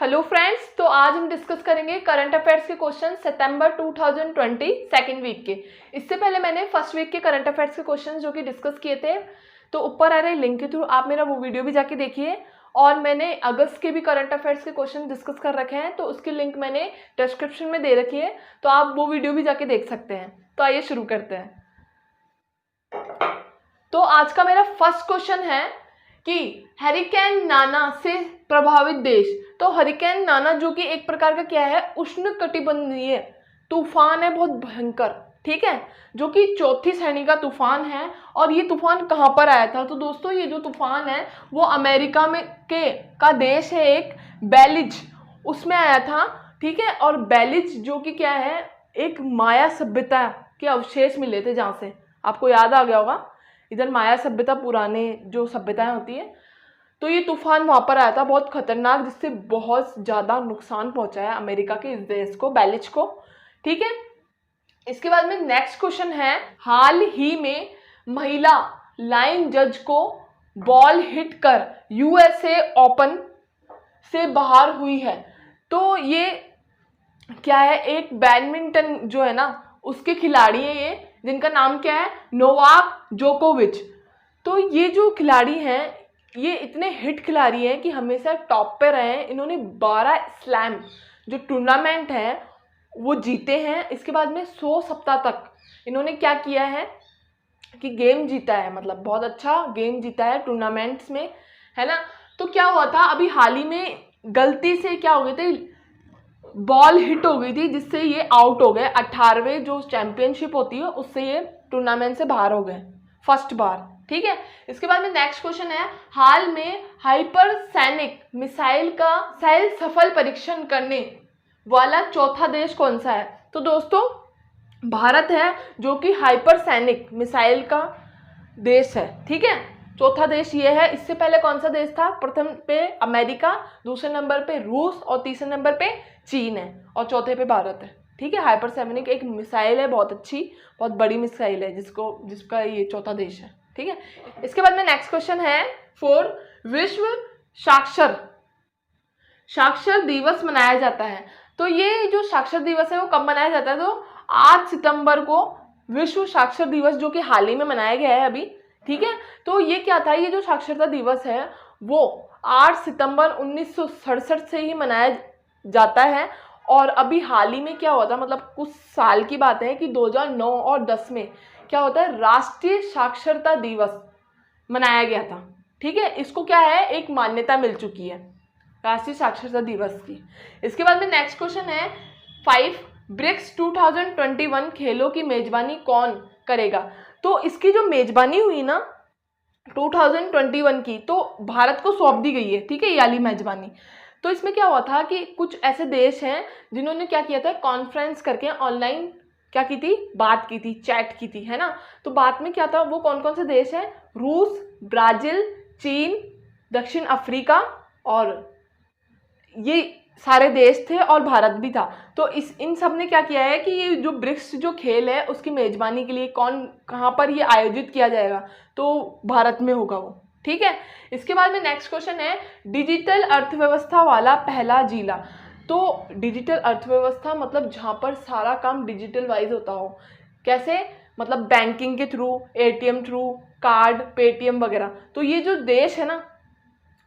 Hello friends, तो आज हम डिस्कस करेंगे करंट अफेयर्स के क्वेश्चन सितंबर 2020 सेकेंड वीक के। इससे पहले मैंने फर्स्ट वीक के करंट अफेयर्स के क्वेश्चन जो कि डिस्कस किए थे, तो ऊपर आ रहे लिंक के थ्रू आप मेरा वो वीडियो भी जाके देखिए। और मैंने अगस्त के भी करंट अफेयर्स के क्वेश्चन डिस्कस कर रखे हैं, तो उसकी लिंक मैंने डिस्क्रिप्शन में दे रखी है, तो आप वो वीडियो भी जाके देख सकते हैं। तो आइए शुरू करते हैं। तो आज का मेरा फर्स्ट क्वेश्चन है कि हरिकेन नाना से प्रभावित देश। तो हरिकेन नाना जो कि एक प्रकार का क्या है, उष्णकटिबंधीय तूफान है, बहुत भयंकर, ठीक है, जो कि चौथी श्रेणी का तूफान है। और ये तूफान कहाँ पर आया था? तो दोस्तों ये जो तूफान है वो अमेरिका में का देश है एक, बेलिज, उसमें आया था, ठीक है। और बेलिज जो कि क्या है, एक माया सभ्यता के अवशेष मिले थे, जहाँ से आपको याद आ गया होगा, इधर माया सभ्यता, पुराने जो सभ्यताएं होती है, तो ये तूफान वहां पर आया था, बहुत खतरनाक, जिससे बहुत ज़्यादा नुकसान पहुंचाया अमेरिका के इस देश को, बेलिज को, ठीक है। इसके बाद में नेक्स्ट क्वेश्चन है, हाल ही में महिला लाइन जज को बॉल हिट कर यूएसए ओपन से बाहर हुई है। तो ये क्या है, एक बैडमिंटन जो है ना उसके खिलाड़ी है ये, जिनका नाम क्या है, नोवाक जोकोविच। तो ये जो खिलाड़ी हैं ये इतने हिट खिलाड़ी हैं कि हमेशा टॉप पे रहे हैं। इन्होंने 12 स्लैम जो टूर्नामेंट है वो जीते हैं। इसके बाद में 100 सप्ताह तक इन्होंने क्या किया है कि गेम जीता है, मतलब बहुत अच्छा गेम जीता है टूर्नामेंट्स में, है ना। तो क्या हुआ था, अभी हाल ही में गलती से क्या हो गई थी, बॉल हिट हो गई थी, जिससे ये आउट हो गए। 18वें जो चैंपियनशिप होती है उससे ये टूर्नामेंट से बाहर हो गए फर्स्ट बार, ठीक है। इसके बाद में नेक्स्ट क्वेश्चन है, हाल में हाइपरसैनिक मिसाइल का सफल परीक्षण करने वाला चौथा देश कौन सा है? तो दोस्तों भारत है, जो कि हाइपरसैनिक मिसाइल का देश है, ठीक है। चौथा देश ये है। इससे पहले कौन सा देश था? प्रथम पे अमेरिका, दूसरे नंबर पे रूस और तीसरे नंबर पे चीन है, और चौथे पे भारत है, ठीक है। हाइपरसैनिक एक मिसाइल है, बहुत अच्छी, बहुत बड़ी मिसाइल है, जिसका ये चौथा देश है, ठीक है। इसके बाद में नेक्स्ट क्वेश्चन है, विश्व साक्षर दिवस मनाया जाता है। तो ये जो साक्षर दिवस है वो कब मनाया जाता है? तो 8 सितंबर को विश्व साक्षर दिवस, जो कि हाल ही में मनाया गया है अभी, ठीक है। तो ये क्या था, ये जो साक्षरता दिवस है वो 8 सितंबर 1967 से ही मनाया जाता है। और अभी हाल ही में क्या हुआ था, मतलब कुछ साल की बात है कि 2009 और 10 में क्या होता है, राष्ट्रीय साक्षरता दिवस मनाया गया था, ठीक है। इसको क्या है, एक मान्यता मिल चुकी है राष्ट्रीय साक्षरता दिवस की। इसके बाद में नेक्स्ट क्वेश्चन है, 5 ब्रिक्स 2021 खेलों की मेजबानी कौन करेगा? तो इसकी जो मेजबानी हुई ना 2021 की, तो भारत को सौंप दी गई है, ठीक है, ये वाली मेजबानी। तो इसमें क्या हुआ था कि कुछ ऐसे देश हैं जिन्होंने क्या किया था, कॉन्फ्रेंस करके ऑनलाइन क्या की थी, बात की थी, चैट की थी, है ना। तो बात में क्या था, वो कौन कौन से देश हैं? रूस, ब्राज़ील, चीन, दक्षिण अफ्रीका, और ये सारे देश थे, और भारत भी था। तो इन सब ने क्या किया है कि ये जो ब्रिक्स जो खेल है उसकी मेजबानी के लिए कहाँ पर ये आयोजित किया जाएगा? तो भारत में होगा वो, ठीक है। इसके बाद में नेक्स्ट क्वेश्चन है, डिजिटल अर्थव्यवस्था वाला पहला जिला। तो डिजिटल अर्थव्यवस्था मतलब जहाँ पर सारा काम डिजिटल वाइज होता हो। कैसे? मतलब बैंकिंग के through, ATM through, card, Paytm वगैरह। तो ये जो देश है ना,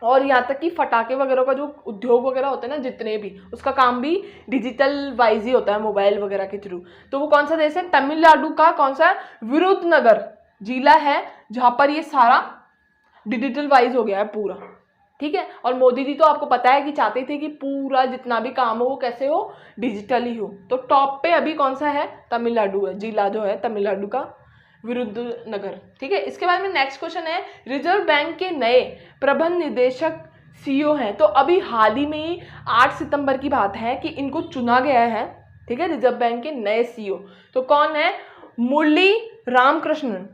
और यहाँ तक कि फटाके वगैरह का जो उद्योग वगैरह होता है ना, जितने भी, उसका काम भी डिजिटल वाइज ही होता है, मोबाइल वगैरह के थ्रू। तो वो कौन सा देश है? तमिलनाडु का कौन सा विरुद्धनगर जिला है, जहाँ पर ये सारा डिजिटल वाइज हो गया है पूरा, ठीक है। और मोदी जी तो आपको पता है कि चाहते थे कि पूरा जितना भी काम हो वो कैसे हो, डिजिटल ही हो। तो टॉप पे अभी कौन सा है? तमिलनाडु है, जिला जो है तमिलनाडु का विरुद्धनगर, ठीक है। इसके बाद में नेक्स्ट क्वेश्चन है, रिजर्व बैंक के नए प्रबंध निदेशक CEO हैं। तो अभी हाल ही में ही 8 सितंबर की बात है कि इनको चुना गया है, ठीक है, रिजर्व बैंक के नए CEO। तो कौन है? मुरली रामकृष्णन,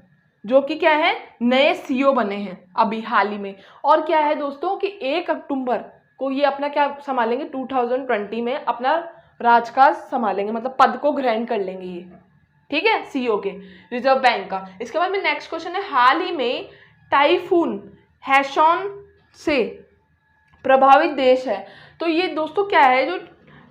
जो कि क्या है, नए CEO बने हैं अभी हाल ही में। और क्या है दोस्तों कि 1 अक्टूबर को ये अपना क्या संभालेंगे, 2020 में अपना राजकाज संभालेंगे, मतलब पद को ग्रहण कर लेंगे ये, ठीक है, CEO के, रिजर्व बैंक का। इसके बाद में नेक्स्ट क्वेश्चन है, हाल ही में टाइफून हैशॉन से प्रभावित देश है। तो ये दोस्तों क्या है, जो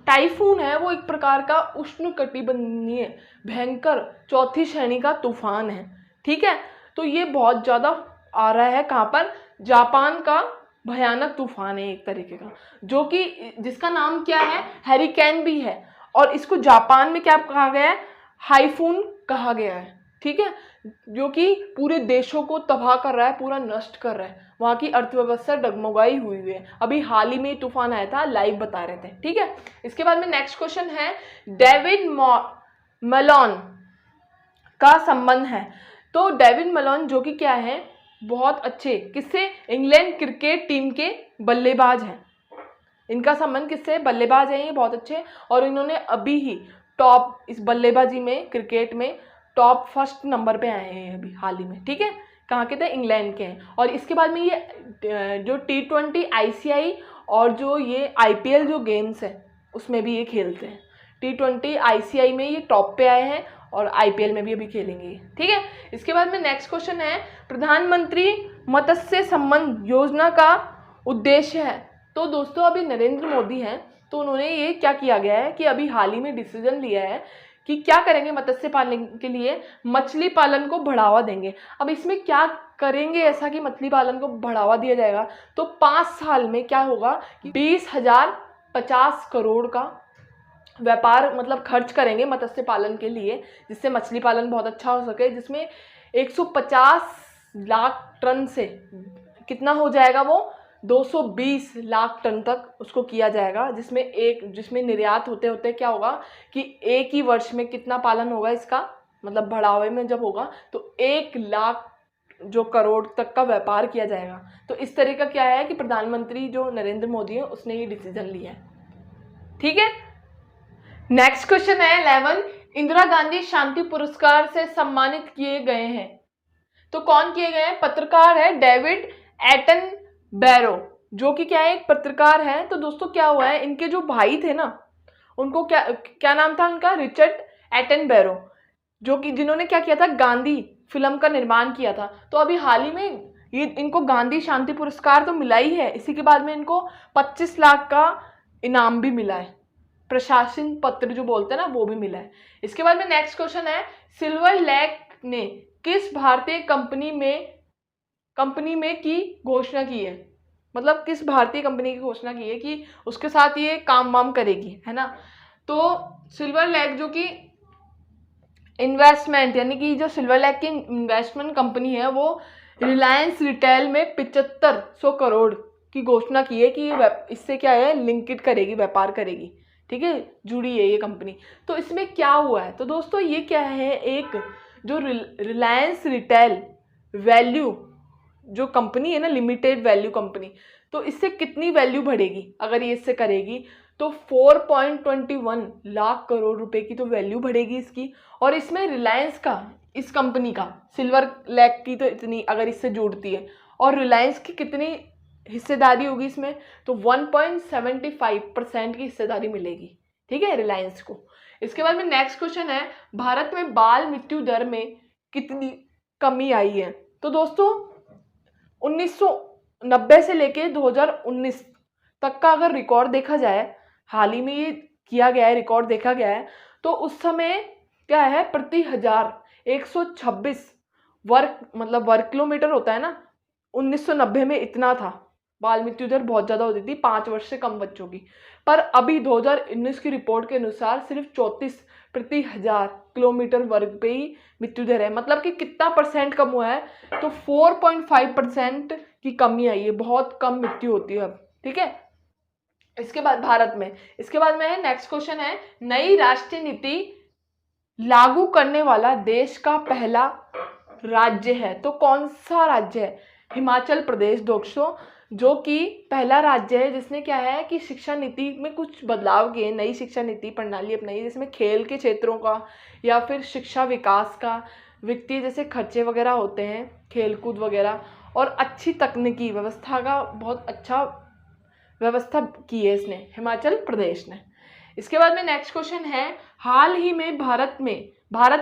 टाइफून है वो एक प्रकार का उष्णकटिबंधीय भयंकर चौथी श्रेणी का तूफान है। ठीक है, तो ये बहुत ज़्यादा आ रहा है कहाँ पर, जापान का भयानक तूफान है एक तरीके का, जो कि जिसका नाम क्या है, हैरिकेन भी है, और इसको जापान में क्या कहा गया है, हाइफून कहा गया है। ठीक है, जो कि पूरे देशों को तबाह कर रहा है, पूरा नष्ट कर रहा है, वहाँ की अर्थव्यवस्था डगमगाई हुई है। अभी हाल ही में तूफान आया था, लाइव बता रहे थे। ठीक है, इसके बाद में नेक्स्ट क्वेश्चन है, डेविड मलोन का संबंध है। तो डेविड मलोन जो कि क्या है, बहुत अच्छे किससे, इंग्लैंड क्रिकेट टीम के बल्लेबाज हैं। इनका संबंध किससे, बल्लेबाज हैं ये बहुत अच्छे, और इन्होंने अभी ही टॉप इस बल्लेबाजी में क्रिकेट में टॉप फर्स्ट नंबर पे आए हैं अभी हाल ही में। ठीक है, कहाँ के थे, इंग्लैंड के हैं। और इसके बाद में ये जो T20 ICI और जो ये IPL जो गेम्स है उसमें भी ये खेलते हैं। T20 ICI में ये टॉप पे आए हैं और IPL में भी अभी खेलेंगे। ठीक है, इसके बाद में नेक्स्ट क्वेश्चन है, प्रधानमंत्री मत्स्य संबंध योजना का उद्देश्य है। तो दोस्तों अभी नरेंद्र मोदी हैं, तो उन्होंने ये क्या किया गया है कि अभी हाल ही में डिसीजन लिया है कि क्या करेंगे, मत्स्य पालन के लिए मछली पालन को बढ़ावा देंगे। अब इसमें क्या करेंगे ऐसा कि मछली पालन को बढ़ावा दिया जाएगा, तो 5 साल में क्या होगा कि 20,050 करोड़ का व्यापार मतलब खर्च करेंगे मत्स्य पालन के लिए, जिससे मछली पालन बहुत अच्छा हो सके, जिसमें 150 लाख टन से कितना हो जाएगा, वो 220 लाख टन तक उसको किया जाएगा, जिसमें निर्यात होते होते क्या होगा कि एक ही वर्ष में कितना पालन होगा इसका, मतलब बढ़ावे में जब होगा तो 1 लाख जो करोड़ तक का व्यापार किया जाएगा। तो इस तरह का क्या है कि प्रधानमंत्री जो नरेंद्र मोदी है उसने ये डिसीजन लिया है। ठीक है, नेक्स्ट क्वेश्चन है 11, इंदिरा गांधी शांति पुरस्कार से सम्मानित किए गए हैं। तो कौन किए गए हैं, पत्रकार है डेविड एटनबरो, जो कि क्या है, एक पत्रकार है। तो दोस्तों क्या हुआ है, इनके जो भाई थे ना, उनको क्या नाम था उनका, रिचर्ड एटनबरो, जो कि जिन्होंने क्या किया था, गांधी फिल्म का निर्माण किया था। तो अभी हाल ही में ये इनको गांधी शांति पुरस्कार तो मिला ही है, इसी के बाद में इनको 25 लाख का इनाम भी मिला है, प्रशासन पत्र जो बोलते हैं ना वो भी मिला है। इसके बाद में नेक्स्ट क्वेश्चन है, सिल्वर लेक ने किस भारतीय कंपनी में की घोषणा की है, मतलब किस भारतीय कंपनी की घोषणा की है कि उसके साथ ये काम वाम करेगी, है ना। तो सिल्वर लेक जो कि इन्वेस्टमेंट, यानी कि जो सिल्वर लेक की इन्वेस्टमेंट कंपनी है, वो रिलायंस रिटेल में 7500 करोड़ की घोषणा की है कि इससे क्या है, लिंकेड करेगी, व्यापार करेगी। ठीक है, जुड़ी है ये कंपनी। तो इसमें क्या हुआ है, तो दोस्तों ये क्या है, एक जो रिलायंस रिटेल वैल्यू जो कंपनी है ना, लिमिटेड वैल्यू कंपनी, तो इससे कितनी वैल्यू बढ़ेगी अगर ये इससे करेगी, तो 4.21 लाख करोड़ रुपए की तो वैल्यू बढ़ेगी इसकी। और इसमें रिलायंस का, इस कंपनी का, सिल्वर लेक की तो इतनी अगर इससे जुड़ती है, और रिलायंस की कितनी हिस्सेदारी होगी इसमें, तो 1.75% की हिस्सेदारी मिलेगी। ठीक है, रिलायंस को। इसके बाद में नेक्स्ट क्वेश्चन है, भारत में बाल मृत्यु दर में कितनी कमी आई है। तो दोस्तों 1990 से लेके 2019 तक का अगर रिकॉर्ड देखा जाए, हाल ही में ये किया गया है, रिकॉर्ड देखा गया है, तो उस समय क्या है, प्रति 1,126 वर्ग किलोमीटर होता है ना, 1990 में इतना था, बाल मृत्यु दर बहुत ज़्यादा होती थी 5 वर्ष से कम बच्चों की। पर अभी 2019 की रिपोर्ट के अनुसार सिर्फ 34 प्रति 1000 किलोमीटर वर्ग पे ही मृत्यु दर है, मतलब कि कितना परसेंट कम हुआ है, तो 4.5% की कमी आई है, बहुत कम मृत्यु होती है अब। ठीक है, इसके बाद भारत में, इसके बाद में है नेक्स्ट क्वेश्चन है, नई राष्ट्रीय नीति लागू करने वाला देश का पहला राज्य है। तो कौन सा राज्य है, हिमाचल प्रदेश दोस्तों, जो कि पहला राज्य है जिसने क्या है कि शिक्षा नीति में कुछ बदलाव किए, नई शिक्षा नीति प्रणाली अपनाई, जिसमें खेल के क्षेत्रों का या फिर शिक्षा विकास का, वित्तीय जैसे खर्चे वगैरह होते हैं, खेलकूद वगैरह, और अच्छी तकनीकी व्यवस्था का बहुत अच्छा व्यवस्था की है इसने, हिमाचल प्रदेश ने। इसके बाद में नेक्स्ट क्वेश्चन है, हाल ही में भारत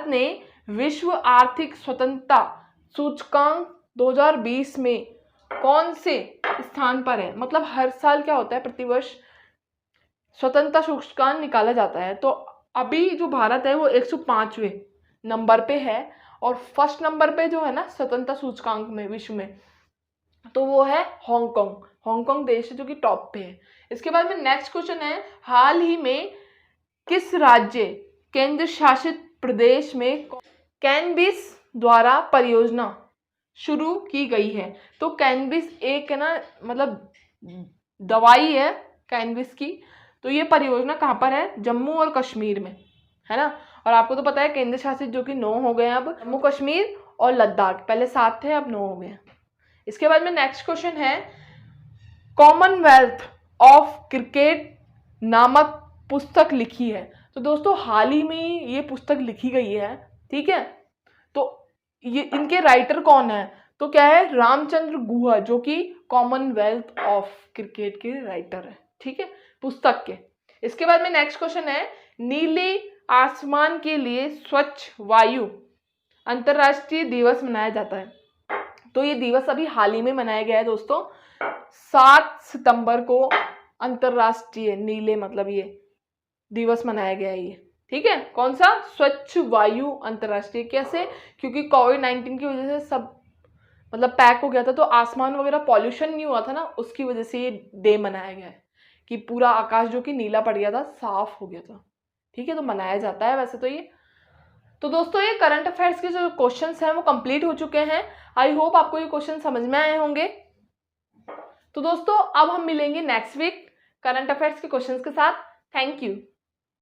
ने विश्व आर्थिक स्वतंत्रता सूचकांक 2020 में कौन से स्थान पर है। मतलब हर साल क्या होता है, प्रतिवर्ष स्वतंत्रता सूचकांक निकाला जाता है। तो अभी जो भारत है वो 105वें नंबर पे है और फर्स्ट नंबर पे जो है ना स्वतंत्रता सूचकांक में विश्व में, तो वो है हांगकांग। हांगकांग देश है जो कि टॉप पे है। इसके बाद में नेक्स्ट क्वेश्चन है, हाल ही में किस राज्य केंद्र शासित प्रदेश में कैनबिस द्वारा परियोजना शुरू की गई है? तो कैनबिस एक है ना, मतलब दवाई है कैनबिस की। तो ये परियोजना कहाँ पर है? जम्मू और कश्मीर में, है ना। और आपको तो पता है केंद्र शासित जो कि 9 हो गए हैं अब, जम्मू कश्मीर और लद्दाख, पहले 7 थे अब 9 हो गए। इसके बाद में नेक्स्ट क्वेश्चन है, कॉमनवेल्थ ऑफ क्रिकेट नामक पुस्तक लिखी है। तो दोस्तों हाल ही में ये पुस्तक लिखी गई है, ठीक है। तो ये इनके राइटर कौन है? तो क्या है, रामचंद्र गुहा, जो कि कॉमनवेल्थ ऑफ क्रिकेट के राइटर है, ठीक है, पुस्तक के। इसके बाद में नेक्स्ट क्वेश्चन है, नीले आसमान के लिए स्वच्छ वायु अंतरराष्ट्रीय दिवस मनाया जाता है। तो ये दिवस अभी हाल ही में मनाया गया है दोस्तों, 7 सितंबर को अंतरराष्ट्रीय नीले मतलब ये दिवस मनाया गया है ये, ठीक है। कौन सा? स्वच्छ वायु अंतरराष्ट्रीय। कैसे? क्योंकि कोविड-19 की वजह से सब मतलब पैक हो गया था, तो आसमान वगैरह पॉल्यूशन नहीं हुआ था ना, उसकी वजह से ये डे मनाया गया है कि पूरा आकाश जो कि नीला पड़ गया था, साफ हो गया था, ठीक है। तो मनाया जाता है वैसे तो ये। तो दोस्तों ये करंट अफेयर्स के जो क्वेश्चंस हैं वो कंप्लीट हो चुके हैं। आई होप आपको ये क्वेश्चन समझ में आए होंगे। तो दोस्तों अब हम मिलेंगे नेक्स्ट वीक करंट अफेयर्स के क्वेश्चंस के साथ। Thank you.